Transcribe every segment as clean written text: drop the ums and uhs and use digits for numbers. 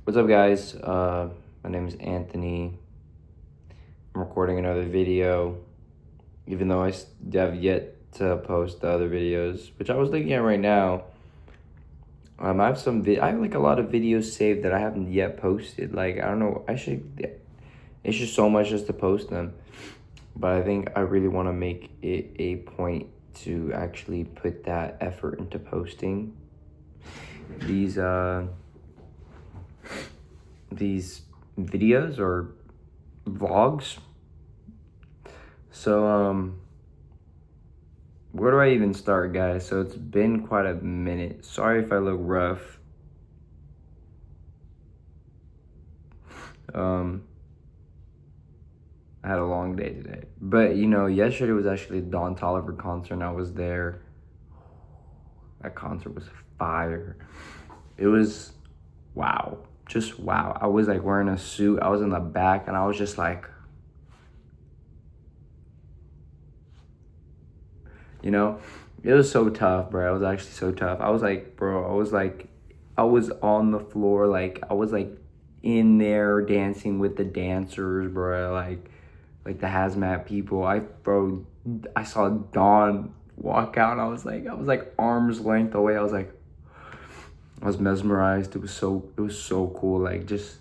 What's up, guys? My name is Anthony. I'm recording another video, even though I have yet to post the other videos, which I was looking at right now. I have like a lot of videos saved that I haven't yet posted. Like, I don't know, it's just so much just to post them. But I think I really want to make it a point to actually put that effort into posting these videos or vlogs. So where do I even start, guys? So it's been quite a minute. Sorry if I look rough. I had a long day today, but yesterday was actually the Don Toliver concert and I was there. That concert was fire. It was wow, just wow. I was like wearing a suit. I was in the back and I was just like, it was so tough, bro. It was actually so tough. I was like, bro, I was on the floor, like I was like in there dancing with the dancers, bro. Like the hazmat people. I saw Dawn walk out and I was like arm's length away. I was mesmerized. It was so cool. Like, just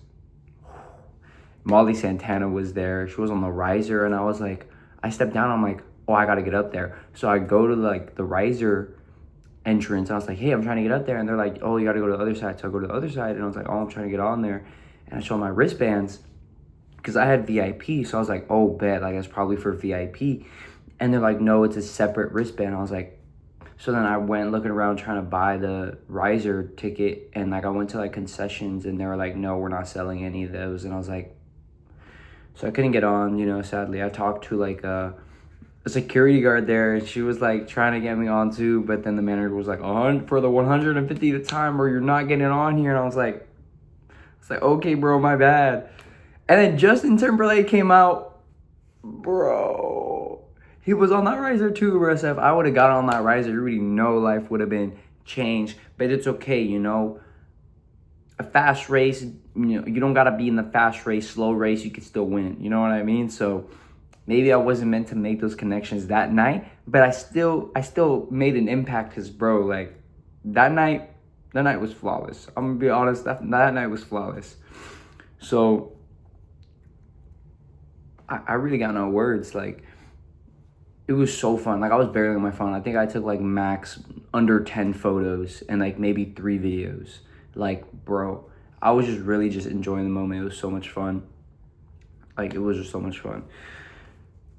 Molly Santana was there. She was on the riser and I stepped down. I'm like, oh, I gotta get up there. So I go to like the riser entrance. I was like, hey, I'm trying to get up there. And they're like, oh, you gotta go to the other side. So I go to the other side and I was like, oh, I'm trying to get on there. And I show my wristbands because I had VIP. So I was like, oh, bet, like it's probably for VIP. And they're like, no, it's a separate wristband. I was like, so then I went looking around trying to buy the riser ticket. And like I went to like concessions and they were like, no, we're not selling any of those. And I was like, so I couldn't get on, sadly. I talked to like a security guard there and she was like trying to get me on too, but then the manager was like, for the 150 at a time or you're not getting on here. And I was like, okay, bro, my bad. And then Justin Timberlake came out, bro. He was on that riser too, bro. So if I would have got on that riser, you already know life would have been changed. But it's okay, a fast race, you don't gotta be in the fast race, slow race, you can still win. You know what I mean? So maybe I wasn't meant to make those connections that night, but I still made an impact because, bro, like that night was flawless. I'm gonna be honest, that night was flawless. So I really got no words. Like, it was so fun. Like, I was barely on my phone. I think I took like max under 10 photos and like maybe 3 videos. Like, bro, I was just really just enjoying the moment. It was so much fun. Like, it was just so much fun.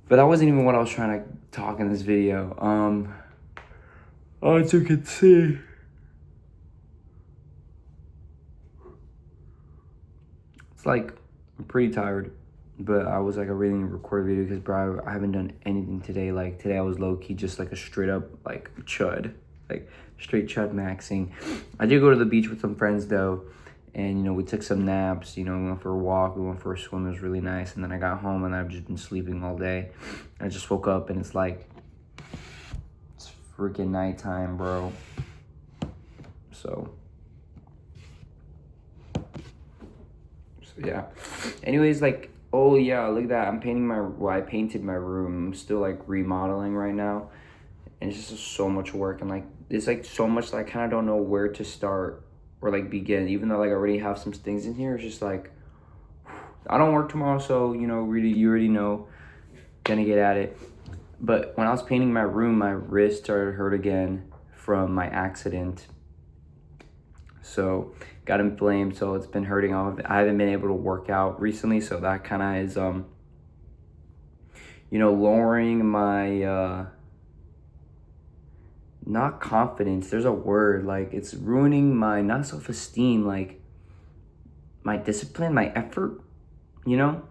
But that wasn't even what I was trying to talk in this video. As you can see, it's like I'm pretty tired. But I was like, I really need to record a video because, bro, I haven't done anything today. Like, today I was low-key just like a straight up like chud. Like, straight chud maxing. I did go to the beach with some friends though. And, we took some naps, we went for a walk, we went for a swim, it was really nice. And then I got home and I've just been sleeping all day. I just woke up and it's freaking nighttime, bro. So yeah. Anyways, like, oh yeah, look at that. I painted my room. I'm still like remodeling right now. And it's just so much work. And like, it's like so much that I kind of don't know where to start or like begin, even though like I already have some things in here. It's just like, I don't work tomorrow, so you already know, gonna get at it. But when I was painting my room, my wrist started to hurt again from my accident, so got inflamed, so it's been hurting. I haven't been able to work out recently, so that kind of is lowering my not confidence, there's a word, like it's ruining my, not self-esteem, like my discipline, my effort, I don't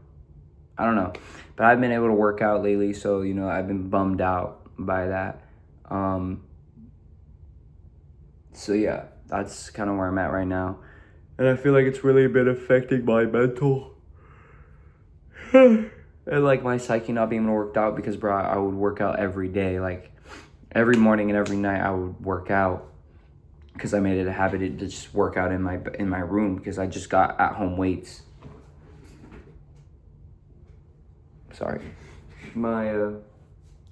know. But I've been able to work out lately, so I've been bummed out by that. So yeah, that's kind of where I'm at right now. And I feel like it's really been affecting my mental and like my psyche not being able to work out because, bro, I would work out every day. Like, every morning and every night I would work out because I made it a habit to just work out in my room because I just got at home weights. Sorry, my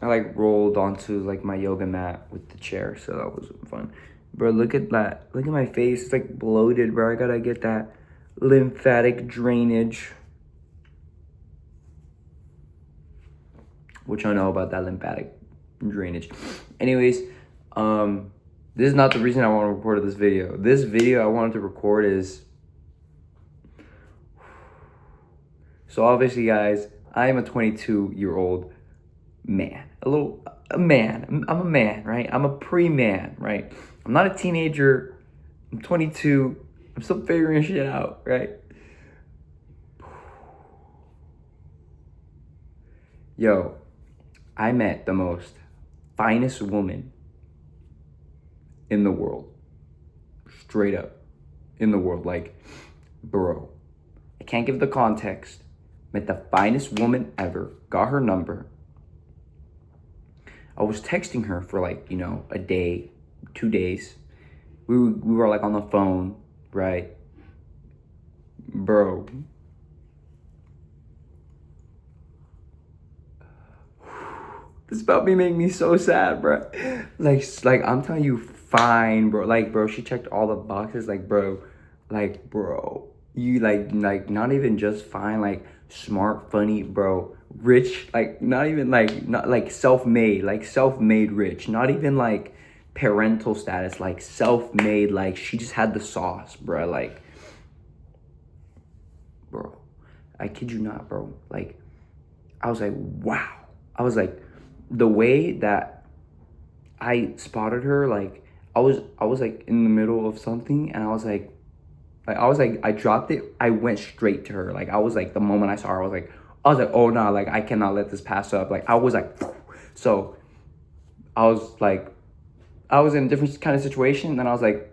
I like rolled onto like my yoga mat with the chair, so that was fun. Bro, look at that. Look at my face. It's like bloated, bro. I gotta get that lymphatic drainage. Which I know about that lymphatic drainage. Anyways, this is not the reason I want to record this video. This video I wanted to record is, so obviously guys, I am a 22-year-old man. A man. I'm a man, right? I'm a pre-man, right? I'm not a teenager. I'm 22. I'm still figuring shit out, right? Yo, I met the most finest woman in the world. Straight up. In the world. Like, bro. I can't give the context. Met the finest woman ever. Got her number. I was texting her for like, a day, 2 days. We were like on the phone, right? Bro. This about me make me so sad, bro. Like I'm telling you, fine, bro. Like, bro, she checked all the boxes. Like, bro, you like not even just fine, like smart, funny, bro, rich, like not even not like self-made rich, not even like parental status, like self-made, like she just had the sauce, bro. Like, bro, I kid you not, bro. Like, I was like, wow. I was like, the way that I spotted her, like I was like in the middle of something, and I dropped it. I went straight to her. Like I was like, the moment I saw her, I was like, oh no, like I cannot let this pass up. Like I was like, so I was in a different kind of situation, and then I was like,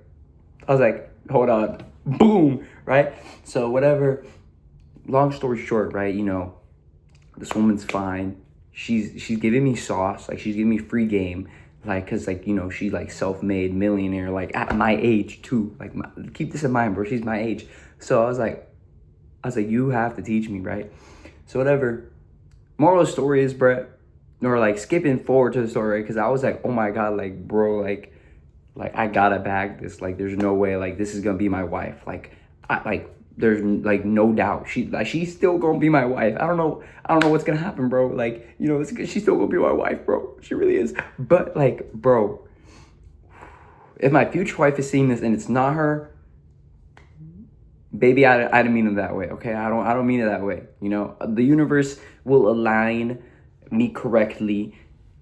hold on, boom, right? So whatever. Long story short, right? This woman's fine. She's giving me sauce, like she's giving me free game, like cause like she's like self-made millionaire, like at my age too. Like keep this in mind, bro. She's my age, so I was like, you have to teach me, right? So whatever. Moral of the story is, bro, or like skipping forward to the story, because I was like, oh my god, like bro, like I gotta bag this. Like there's no way, like this is gonna be my wife. There's like no doubt she's still gonna be my wife. I don't know what's gonna happen, bro. Like she's still gonna be my wife, bro. She really is. But like, bro, if my future wife is seeing this and it's not her, baby, I didn't mean it that way. Okay, I don't mean it that way. The universe will align me correctly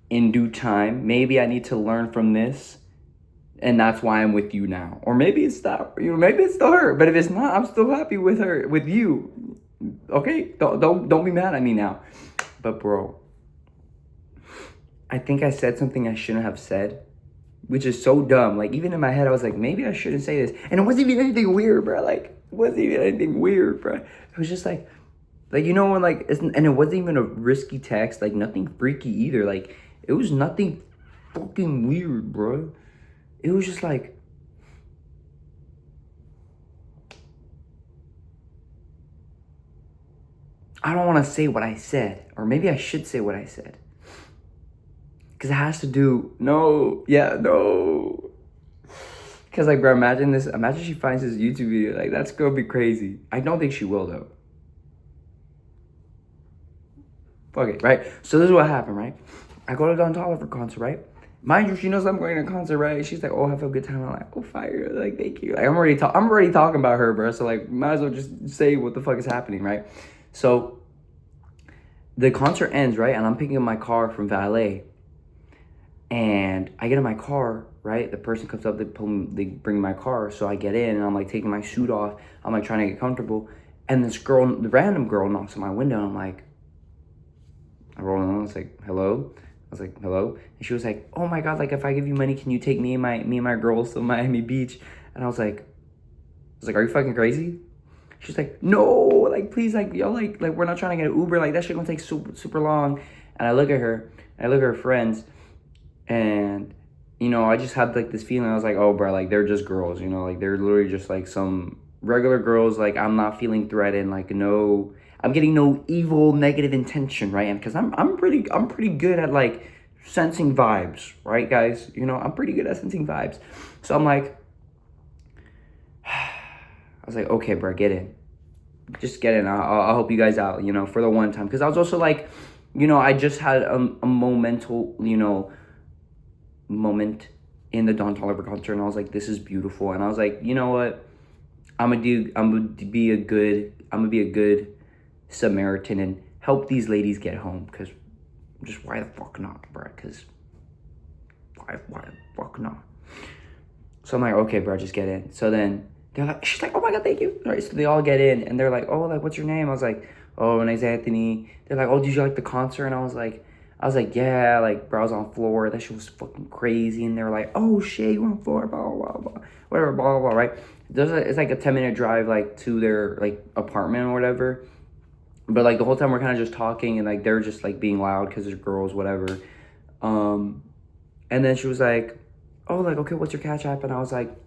in due time. Maybe I need to learn from this, and that's why I'm with you now. Or maybe it's not, maybe it's still her. But if it's not, I'm still happy with her, with you. Okay? Don't be mad at me now. But bro, I think I said something I shouldn't have said, which is so dumb. Like even in my head, I was like, maybe I shouldn't say this. And it wasn't even anything weird, bro. Like it wasn't even anything weird, bro. It was just like when like, and it wasn't even a risky text, like nothing freaky either. Like it was nothing fucking weird, bro. It was just like, I don't want to say what I said, or maybe I should say what I said. Because it has to do, no. Because like, bro, imagine she finds this YouTube video, like that's gonna be crazy. I don't think she will though. Fuck it, right? So this is what happened, right? I go to Don Toliver concert, right? Mind you, she knows I'm going to concert, right? She's like, oh, have a good time. I'm like, oh, fire. Like, thank you. Like, I'm already talking about her, bro. So, like, might as well just say what the fuck is happening, right? So, the concert ends, right? And I'm picking up my car from valet. And I get in my car, right? The person comes up, they bring my car. So, I get in, and I'm, like, taking my suit off. I'm, like, trying to get comfortable. And the random girl knocks on my window. And I'm like, I roll on. I was like, hello? I was like, hello? And she was like, oh my god, like if I give you money, can you take me and my girls to Miami Beach? And I was like, are you fucking crazy? She's like, no, like please, like yo, like we're not trying to get an Uber, like that shit gonna take super, super long. And I look at her, and I look at her friends, And, you know, I just had like this feeling. I was like, oh, bro, like they're just girls, you know, like they're literally just like some regular girls. Like I'm not feeling threatened. Like no, I'm getting no evil, negative intention, right? And because I'm pretty good at like sensing vibes, right, guys? You know, I'm pretty good at sensing vibes. So I'm like, I was like, okay, bro, get in, just get in. I'll help you guys out, you know, for the one time. Because I was also like, you know, I just had a momental, you know, moment in the Don Toliver concert, and I was like, this is beautiful. And I was like, you know what? I'm gonna be a good, Samaritan and help these ladies get home. Cause just why the fuck not, bro? Cause why the fuck not? So I'm like, okay, bro, just get in. So then they're like, she's like, oh my god, thank you. All right, so they all get in, and they're like, oh, like, what's your name? I was like, oh, my name's Anthony. They're like, oh, did you like the concert? And I was like, yeah, like, bro, I was on floor. That shit was fucking crazy. And they were like, oh shit, you on floor, blah blah blah, whatever, blah blah blah, right? It's like a 10-minute drive, like, to their like apartment or whatever. But like the whole time we're kind of just talking, and like they're just like being loud because they're girls, whatever. Um, and then she was like, oh, like, okay, what's your catch app? And I was like,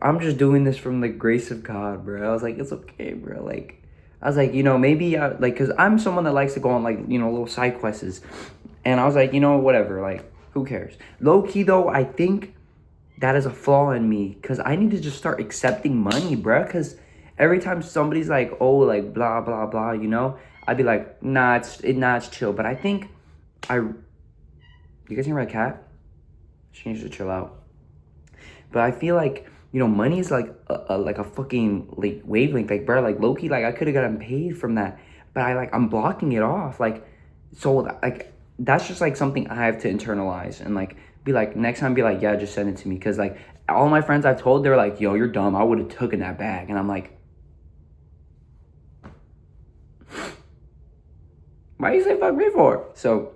I'm just doing this from the grace of God, bro. I was like, it's okay, bro. Like, I was like, you know, maybe like, cause I'm someone that likes to go on like, you know, little side quests, and I was like, you know, whatever, like, who cares? Low key though, I think that is a flaw in me, cause I need to just start accepting money, bro. Cause every time somebody's like, oh, like blah blah blah, you know, I'd be like, nah, it's chill. But I think you guys hear my cat? She needs to chill out. But I feel like, you know, money is like a fucking like wavelength, like, bro, like low key, like I could have gotten paid from that, but I'm blocking it off, like, so like that's just like something I have to internalize and like be like next time, be like, yeah, just send it to me, because like all my friends I've told, they're like, yo, you're dumb, I would have taken that bag, and I'm like, why you say fuck me for? So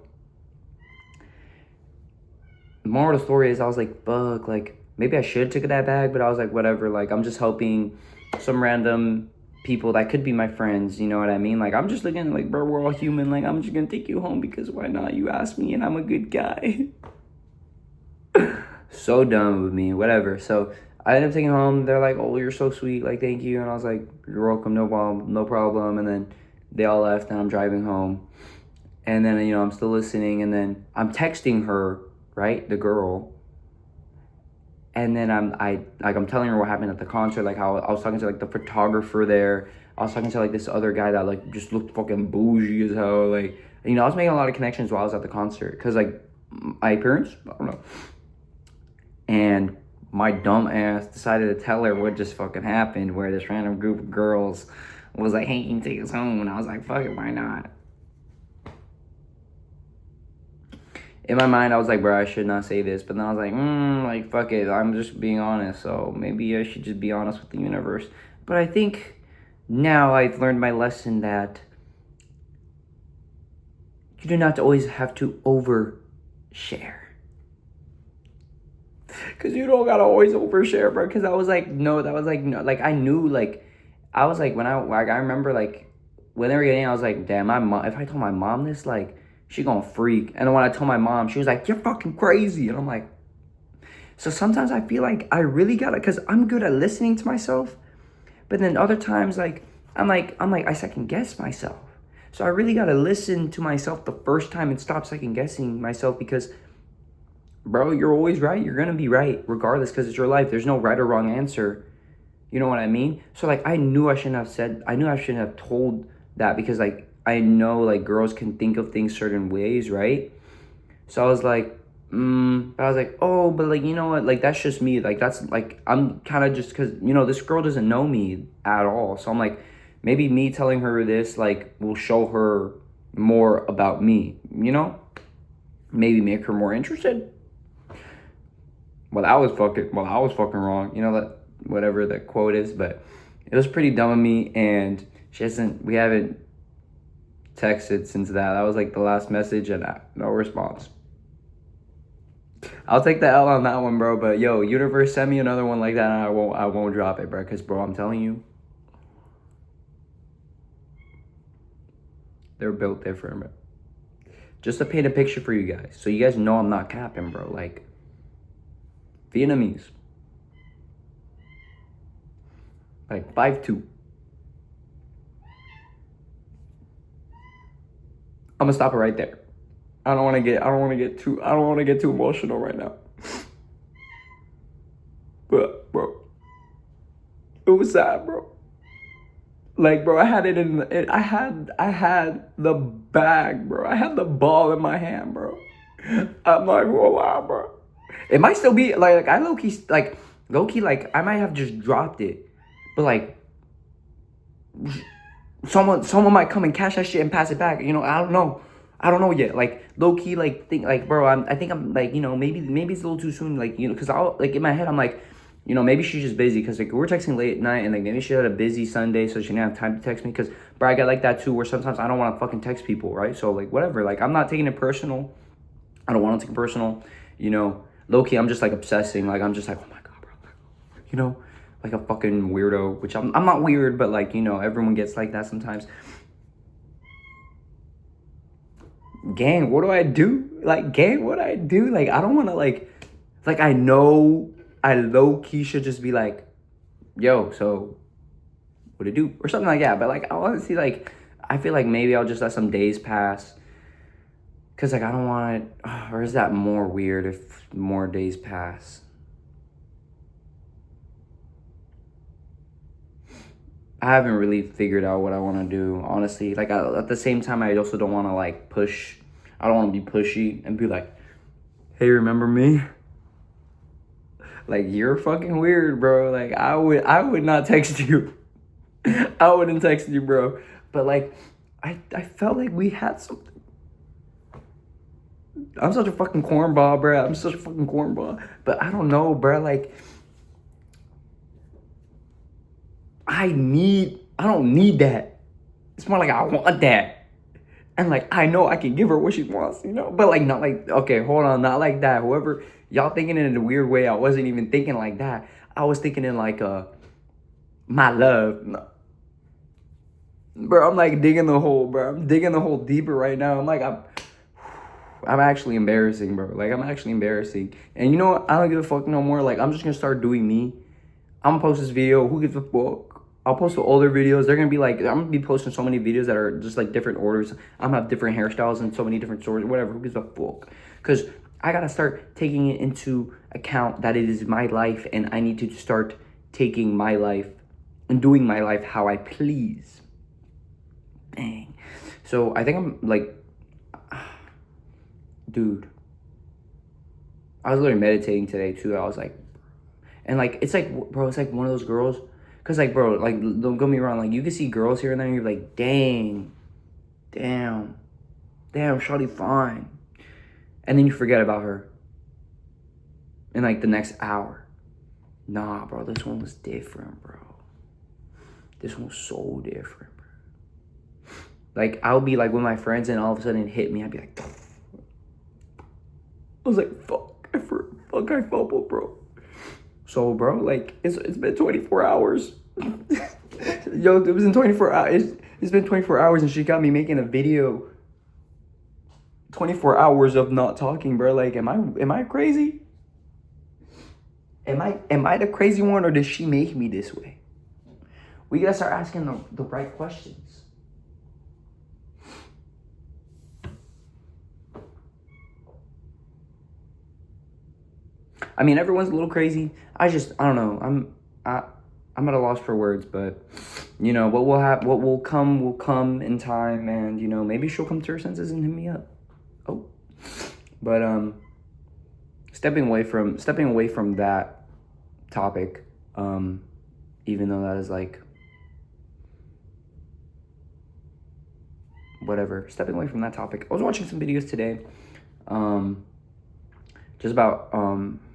the moral of the story is, I was like, fuck, like, maybe I should have taken that bag, but I was like, whatever, like, I'm just helping some random people that could be my friends, you know what I mean? Like, I'm just looking like, bro, we're all human, like, I'm just gonna take you home because why not? You asked me and I'm a good guy. So dumb with me, whatever. So I ended up taking home. They're like, oh, you're so sweet, like, thank you. And I was like, you're welcome, no problem, no problem. And then they all left, and I'm driving home. And then, you know, I'm still listening, and then I'm texting her, right, the girl. And then I'm telling her what happened at the concert, like how I was talking to like the photographer there. I was talking to like this other guy that like just looked fucking bougie as hell. Like, you know, I was making a lot of connections while I was at the concert, cause like my appearance, I don't know. And my dumb ass decided to tell her what just fucking happened, where this random group of girls was like, hey, can you take us home? And I was like, fuck it, why not? In my mind, I was like, bro, I should not say this. But then I was like, fuck it. I'm just being honest. So maybe I should just be honest with the universe. But I think now I've learned my lesson that you do not always have to overshare. Because you don't gotta always overshare, bro. Because I was like, no, that was like, no. Like, I knew, like, I was like, I remember, like, when they were getting, I was like, damn, my mom, if I told my mom this, like, she gonna freak. And then when I told my mom, she was like, you're fucking crazy. And I'm like, so sometimes I feel like I really gotta, cause I'm good at listening to myself, but then other times, like, I second guess myself. So I really gotta listen to myself the first time and stop second guessing myself, because, bro, you're always right. You're gonna be right regardless, cause it's your life. There's no right or wrong answer. You know what I mean? So like, I knew I shouldn't have told that, because like, I know like girls can think of things certain ways, right? So I was like, oh, but like, you know what? Like, that's just me. Like, that's like, I'm kind of just, cause you know, this girl doesn't know me at all. So I'm like, maybe me telling her this, like, will show her more about me, you know? Maybe make her more interested. Well, I was fucking wrong. You know, that, whatever the quote is, but it was pretty dumb of me. And we haven't texted since that. That was like the last message, and no response. I'll take the L on that one, bro. But yo, universe, send me another one like that, and I won't drop it, bro. Cause bro, I'm telling you, they're built different, bro. Just to paint a picture for you guys. So you guys know I'm not capping, bro. Like, Vietnamese. Like 5'2". I'm gonna stop it right there. I don't want to get too emotional right now. But bro, it was sad, bro. Like, bro, I had it in the, I had the bag, bro. I had the ball in my hand, bro. I'm not gonna lie, bro. It might still be like I low key, like I might have just dropped it, but like someone might come and catch that shit and pass it back. You know, I don't know yet. Like low key, like think like, bro. I think I'm like, you know, maybe it's a little too soon. Like, you know, because I'll like in my head I'm like, you know, maybe she's just busy because like we're texting late at night and like maybe she had a busy Sunday so she didn't have time to text me. Because bro, I got like that too where sometimes I don't want to fucking text people, right? So like whatever. Like I'm not taking it personal. I don't want to take it personal. You know, low key I'm just like obsessing. Like I'm just like, oh my god, bro. You know, like a fucking weirdo. Which I'm not weird, but like, you know, everyone gets like that sometimes. Gang, what do I do? Like, gang, what do I do? Like, I don't want to, like, I know I low-key should just be like, yo, so, what to do? Or something like that. But, like, I honestly, like, I feel like maybe I'll just let some days pass. Because, like, I don't want it, or is that more weird if more days pass? I haven't really figured out what I want to do, honestly. Like, at the same time, I also don't want to, like, push. I don't want to be pushy and be like, hey, remember me? Like, you're fucking weird, bro. Like, I would not text you. I wouldn't text you, bro. But, like, I felt like we had something. I'm such a fucking cornball, bro. I'm such a fucking cornball. But I don't know, bro. Like, I don't need that. It's more like I want that. And like, I know I can give her what she wants, you know? But like, not like, okay, hold on, not like that. Whoever, y'all thinking it in a weird way. I wasn't even thinking like that. I was thinking in like, my love. No. Bro, I'm like digging the hole, bro. I'm digging the hole deeper right now. I'm actually embarrassing, bro. Like, I'm actually embarrassing. And you know what? I don't give a fuck no more. Like, I'm just gonna start doing me. I'm gonna post this video. Who gives a fuck? I'll post the older videos. They're gonna be like, I'm gonna be posting so many videos that are just like different orders. I'm gonna have different hairstyles and so many different stories, whatever. Who gives a fuck? Because I gotta start taking it into account that it is my life and I need to start taking my life and doing my life how I please. Dang. So I think I'm like, dude, I was literally meditating today too. I was like, and like, it's like, bro, it's like one of those girls. Cause like, bro, like, don't get me wrong. Like, you can see girls here and there and you're like, damn, shawty fine. And then you forget about her in like the next hour. Nah, bro, this one was different, bro. This one was so different, bro. Like, I would be like with my friends and all of a sudden it hit me. I'd be like, I was like, fuck, I fumbled, bro. So, bro, like, it's been 24 hours. Yo, it was in 24 hours. It's been 24 hours and she got me making a video. 24 hours of not talking, bro. Like, am I crazy? Am I the crazy one, or does she make me this way? We gotta start asking the right questions. I mean, everyone's a little crazy. I don't know. I'm at a loss for words, but you know, what will come in time, and you know, maybe she'll come to her senses and hit me up. Oh. But stepping away from that topic, even though that is like whatever, stepping away from that topic. I was watching some videos today, just about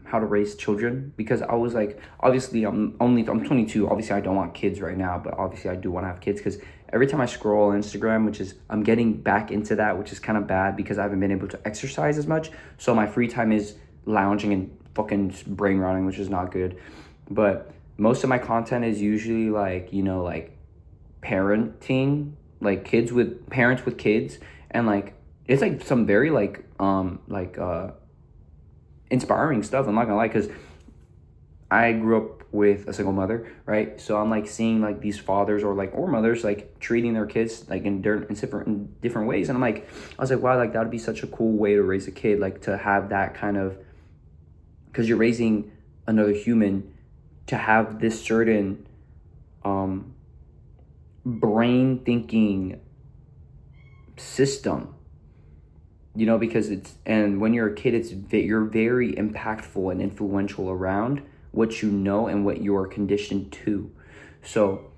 how to raise children, because I was like, obviously I'm 22. Obviously I don't want kids right now, but obviously I do want to have kids, because every time I scroll Instagram, which is, I'm getting back into that, which is kind of bad because I haven't been able to exercise as much. So my free time is lounging and fucking brain rotting, which is not good. But most of my content is usually like, you know, like parenting, like parents with kids, and like it's like some very inspiring stuff. I'm not gonna lie, because I grew up with a single mother, right? So I'm like seeing like these fathers or mothers like treating their kids like in different ways, and I was like, wow, like that would be such a cool way to raise a kid, like to have that kind of, because you're raising another human, to have this certain brain thinking system, because and when you're a kid, you're very impactful and influential around what you know and what you're conditioned to. So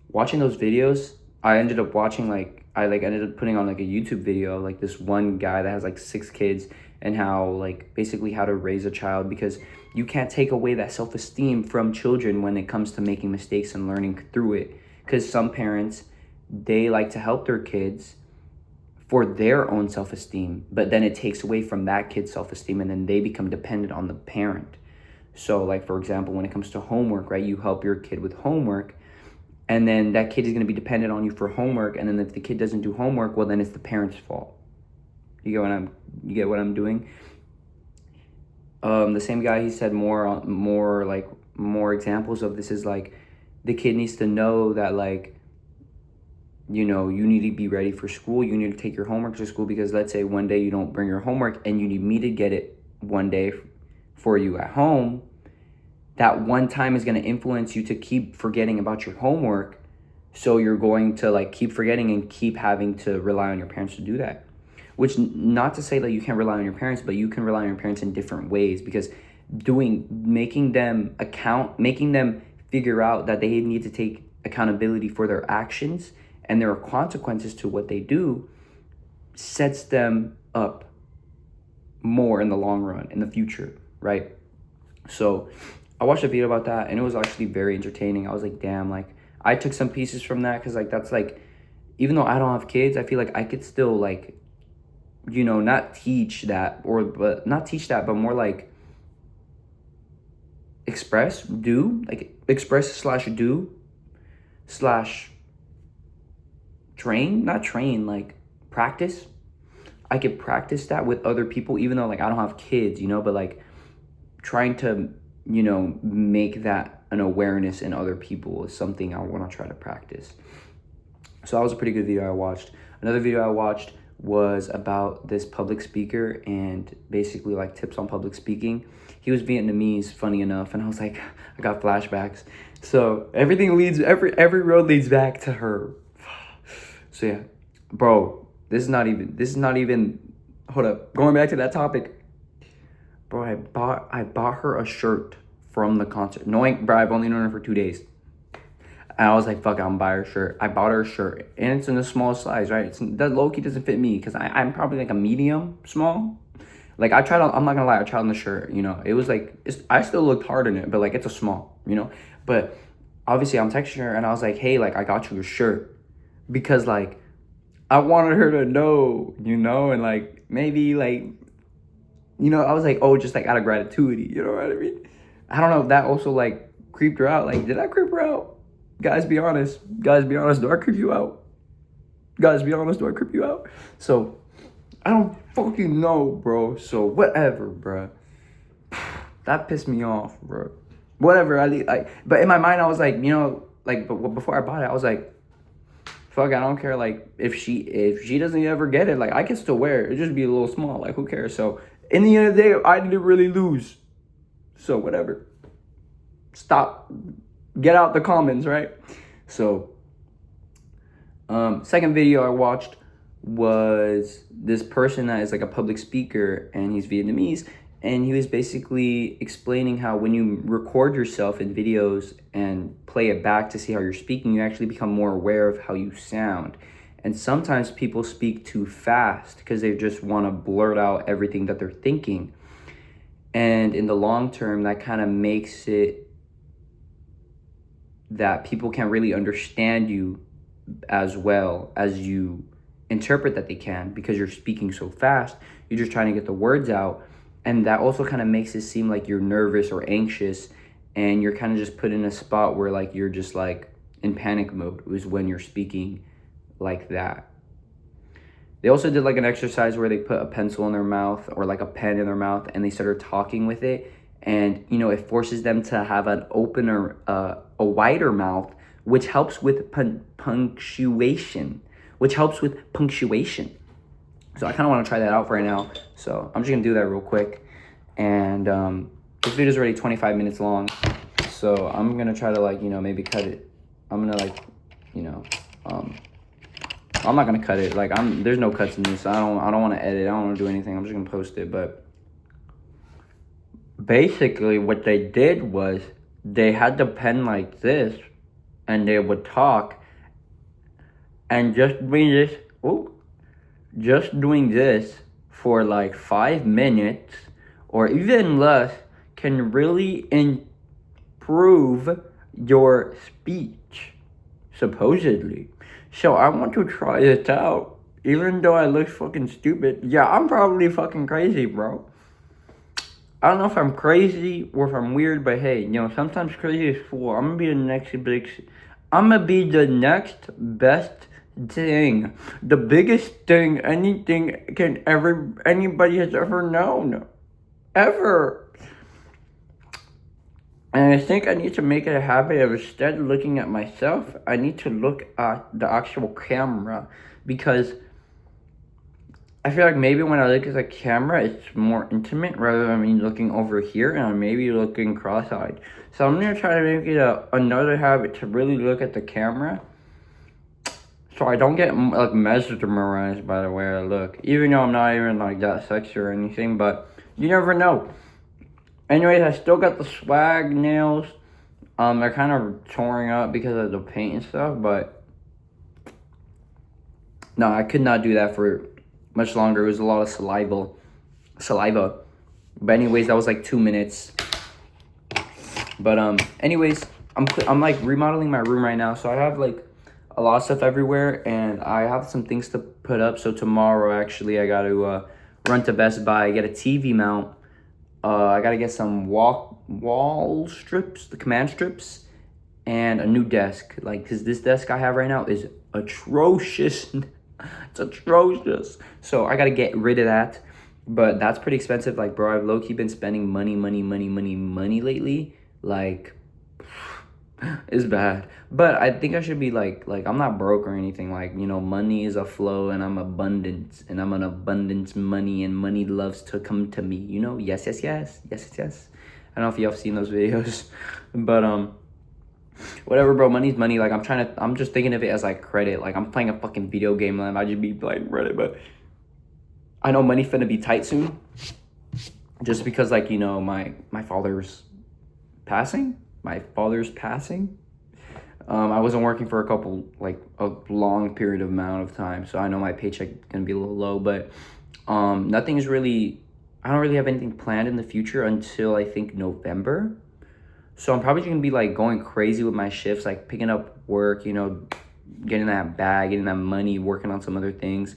watching those videos, I ended up watching I ended up putting on like a YouTube video, like this one guy that has like 6 kids, and how like basically how to raise a child, because you can't take away that self-esteem from children when it comes to making mistakes and learning through it. Because some parents, they like to help their kids for their own self-esteem, but then it takes away from that kid's self-esteem, and then they become dependent on the parent. So like, for example, when it comes to homework, right, you help your kid with homework, and then that kid is going to be dependent on you for homework, and then if the kid doesn't do homework, well, then it's the parent's fault. You get what I'm doing? The same guy, he said more examples of this is like, the kid needs to know that like, you need to be ready for school. You need to take your homework to school, because let's say one day you don't bring your homework and you need me to get it one day for you at home. That one time is going to influence you to keep forgetting about your homework. So you're going to like keep forgetting and keep having to rely on your parents to do that. Which, not to say that you can't rely on your parents, but you can rely on your parents in different ways, because making them figure out that they need to take accountability for their actions, and there are consequences to what they do, sets them up more in the long run, in the future, right? So I watched a video about that, and it was actually very entertaining. I was like, damn, like I took some pieces from that, because like that's like, even though I don't have kids, I feel like I could still like, not teach that, but more like express slash do slash train, not train, like practice. I could practice that with other people, even though like I don't have kids, but like trying to, make that an awareness in other people is something I want to try to practice. So that was a pretty good video I watched. Another video I watched was about this public speaker, and basically like tips on public speaking. He was Vietnamese, funny enough, and I was like, I got flashbacks. So every road leads back to her. So yeah, bro, this is not even, hold up, going back to that topic. Bro, I bought her a shirt from the concert, knowing, bro, I've only known her for 2 days. And I was like, fuck it, I'm gonna buy her a shirt. I bought her a shirt, and it's in a small size, right? That low-key doesn't fit me, because I'm probably like a medium small. Like I'm not gonna lie, I tried on the shirt, it was like, I still looked hard in it, but like it's a small, But obviously I'm texting her, and I was like, hey, like I got you a shirt, because like I wanted her to know, and like maybe like, I was like, oh, just like out of gratitude, you know what I mean? I don't know if that also like creeped her out. Like, did I creep her out? Guys, be honest. Do I creep you out? Guys, be honest. Do I creep you out? So, I don't fucking know, bro. So, whatever, bro. That pissed me off, bro. Whatever. But in my mind, I was like, but before I bought it, I was like, fuck, I don't care. Like, if she doesn't ever get it, like, I can still wear it. It just be a little small. Like, who cares? So, in the end of the day, I didn't really lose. So, whatever. Stop. Get out the comments, right? So, second video I watched was this person that is like a public speaker, and he's Vietnamese, and he was basically explaining how when you record yourself in videos and play it back to see how you're speaking, you actually become more aware of how you sound. And sometimes people speak too fast because they just want to blurt out everything that they're thinking. And in the long term, that kind of makes it that people can't really understand you as well as you interpret that they can, because you're speaking so fast. You're just trying to get the words out, and that also kind of makes it seem like you're nervous or anxious, and you're kind of just put in a spot where like you're just like in panic mode is when you're speaking like that. They also did like an exercise where they put a pencil in their mouth or like a pen in their mouth and they started talking with it. And, you know, it forces them to have an opener, a wider mouth, which helps with punctuation, which helps with punctuation. So I kind of want to try that out right now. So I'm just going to do that real quick. And this video is already 25 minutes long. So I'm going to try to like, you know, maybe cut it. I'm going to like, you know, I'm not gonna cut it. Like there's no cuts in this. I don't want to edit. I don't want to do anything. I'm just gonna post it. But basically, what they did was they had the pen like this, and they would talk, and just doing this for like 5 minutes or even less can really improve your speech, supposedly. So I want to try this out, even though I look fucking stupid. Yeah, I'm probably fucking crazy, bro. I don't know if I'm crazy or if I'm weird, but hey, you know, sometimes crazy is cool. I'm gonna be the next best thing. The biggest thing anybody has ever known. Ever. And I think I need to make it a habit of, instead of looking at myself, I need to look at the actual camera, because I feel like maybe when I look at the camera, it's more intimate rather than me looking over here and I'm maybe looking cross-eyed. So I'm going to try to make it another habit to really look at the camera, so I don't get like mesmerized by the way I look. Even though I'm not even like that sexy or anything, but you never know. Anyways, I still got the swag nails. They're kind of touring up because of the paint and stuff, but no, I could not do that for much longer. It was a lot of saliva. But anyways, that was like 2 minutes. But anyways, I'm like remodeling my room right now, so I have like a lot of stuff everywhere, and I have some things to put up. So tomorrow, actually, I got to run to Best Buy, get a TV mount. I gotta get some wall strips, the command strips, and a new desk. Like, cause this desk I have right now is atrocious. It's atrocious. So I gotta get rid of that. But that's pretty expensive. Like, bro, I've low-key been spending money lately. Like, it's bad. But I think I should be like I'm not broke or anything. Like, you know, money is a flow and I'm abundant, and I'm an abundance money, and money loves to come to me, you know? Yes. I don't know if y'all have seen those videos. But whatever, bro, money's money. Like, I'm just thinking of it as like credit. Like, I'm playing a fucking video game and I just be playing credit, but I know money finna be tight soon. Just because, like, you know, my father's passing. I wasn't working for a long period of amount of time, so I know my paycheck gonna be a little low, but I don't really have anything planned in the future until I think November. So I'm probably gonna be like going crazy with my shifts, like picking up work, you know, getting that bag, getting that money, working on some other things.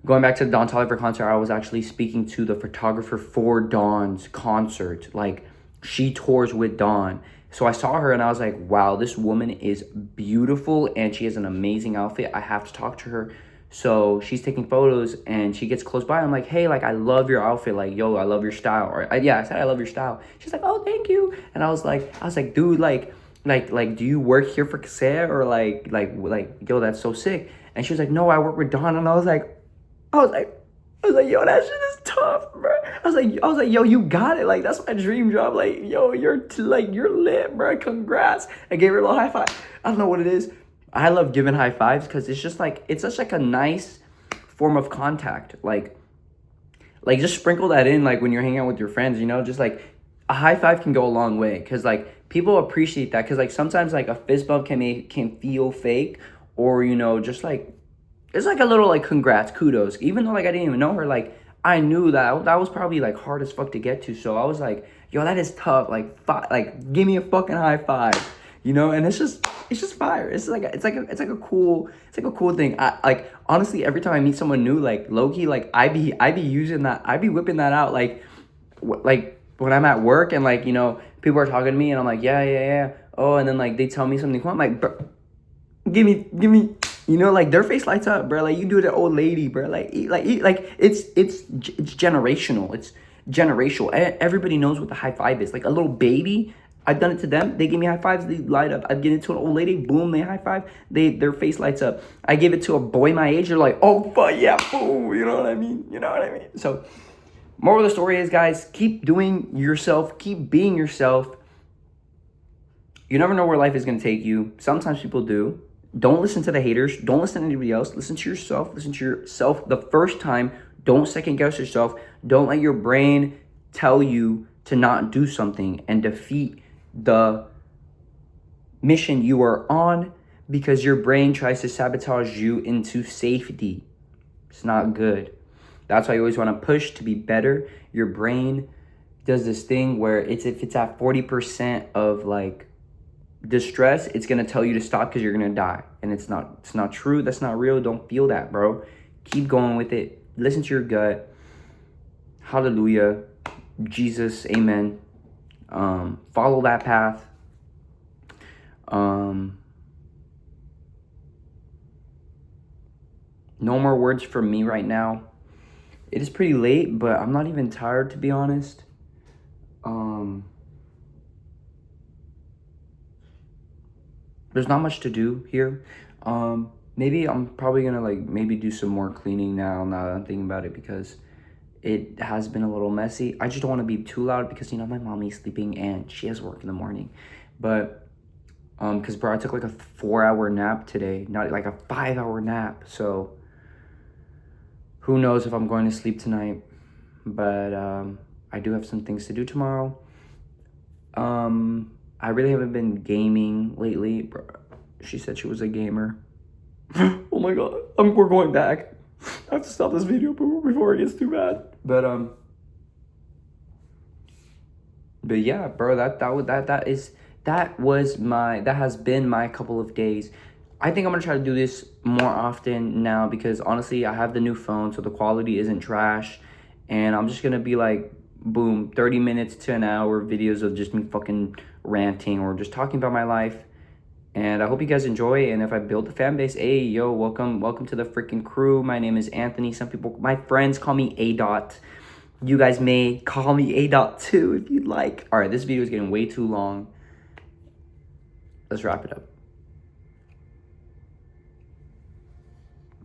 Going back to the Don Toliver concert, I was actually speaking to the photographer for Dawn's concert. Like, she tours with Dawn. So I saw her and I was like, wow, this woman is beautiful and she has an amazing outfit. I have to talk to her. So she's taking photos and she gets close by. I'm like, hey, like, I love your outfit. Like, yo, I love your style. Or I said I love your style. She's like, oh, thank you. And I was like, dude, like, do you work here for Kasea? Or like, yo, that's so sick. And she was like, no, I work with Dawn. And I was like, yo, that shit is tough, bro. I was like, yo, you got it. Like, that's my dream job. Like, yo, you're lit, bro. Congrats. I gave her a little high five. I don't know what it is. I love giving high fives because it's just like, it's such like a nice form of contact. Like just sprinkle that in, like when you're hanging out with your friends, you know, just like a high five can go a long way. Cause like people appreciate that. Cause like sometimes like a fist bump can feel fake, or, you know, just like, it's like a little like congrats, kudos. Even though like I didn't even know her, like I knew that was probably like hard as fuck to get to. So I was like, yo, that is tough. Like, give me a fucking high five, you know? And it's just fire. It's like a cool thing. I like, honestly, every time I meet someone new, like low key, like I be using that, I be whipping that out. Like when I'm at work and like, you know, people are talking to me and I'm like, yeah. Oh, and then like they tell me something cool. I'm like, bro, give me You know, like their face lights up, bro. Like you do it to old lady, bro. Like it's generational. It's generational. Everybody knows what the high five is. Like a little baby, I've done it to them. They give me high fives. They light up. I've given it to an old lady. Boom, they high five. Their face lights up. I give it to a boy my age. They're like, oh fuck yeah, boom. You know what I mean? You know what I mean? So, moral of the story is, guys, keep doing yourself. Keep being yourself. You never know where life is gonna take you. Sometimes people do. Don't listen to the haters. Don't listen to anybody else. Listen to yourself. Listen to yourself the first time. Don't second guess yourself. Don't let your brain tell you to not do something and defeat the mission you are on because your brain tries to sabotage you into safety. It's not good. That's why you always want to push to be better. Your brain does this thing where if it's at 40% of like distress, it's gonna tell you to stop because you're gonna die, and it's not true. That's not real. Don't feel that, bro. Keep going with it. Listen to your gut. Hallelujah, Jesus, amen. Follow that path. No more words from me right now. It is pretty late, but I'm not even tired, to be honest. There's not much to do here. Maybe I'm probably gonna like maybe do some more cleaning now that I'm thinking about it, because it has been a little messy. I just don't want to be too loud because, you know, my mommy's sleeping and she has work in the morning. But because bro, I took like a 4-hour nap today, not like a 5-hour nap. So who knows if I'm going to sleep tonight. But I do have some things to do tomorrow. I really haven't been gaming lately. She said she was a gamer. Oh my god, we're going back. I have to stop this video before it gets too bad. But yeah, bro, that has been my couple of days. I think I'm gonna try to do this more often now because honestly, I have the new phone, so the quality isn't trash, and I'm just gonna be like, boom, 30 minutes to an hour videos of just me fucking ranting or just talking about my life. And I hope you guys enjoy. And if I build a fan base, hey, yo, welcome to the freaking crew. My name is Anthony. Some people, my friends call me A Dot. You guys may call me A Dot too if you'd like. All right, this video is getting way too long. Let's wrap it up.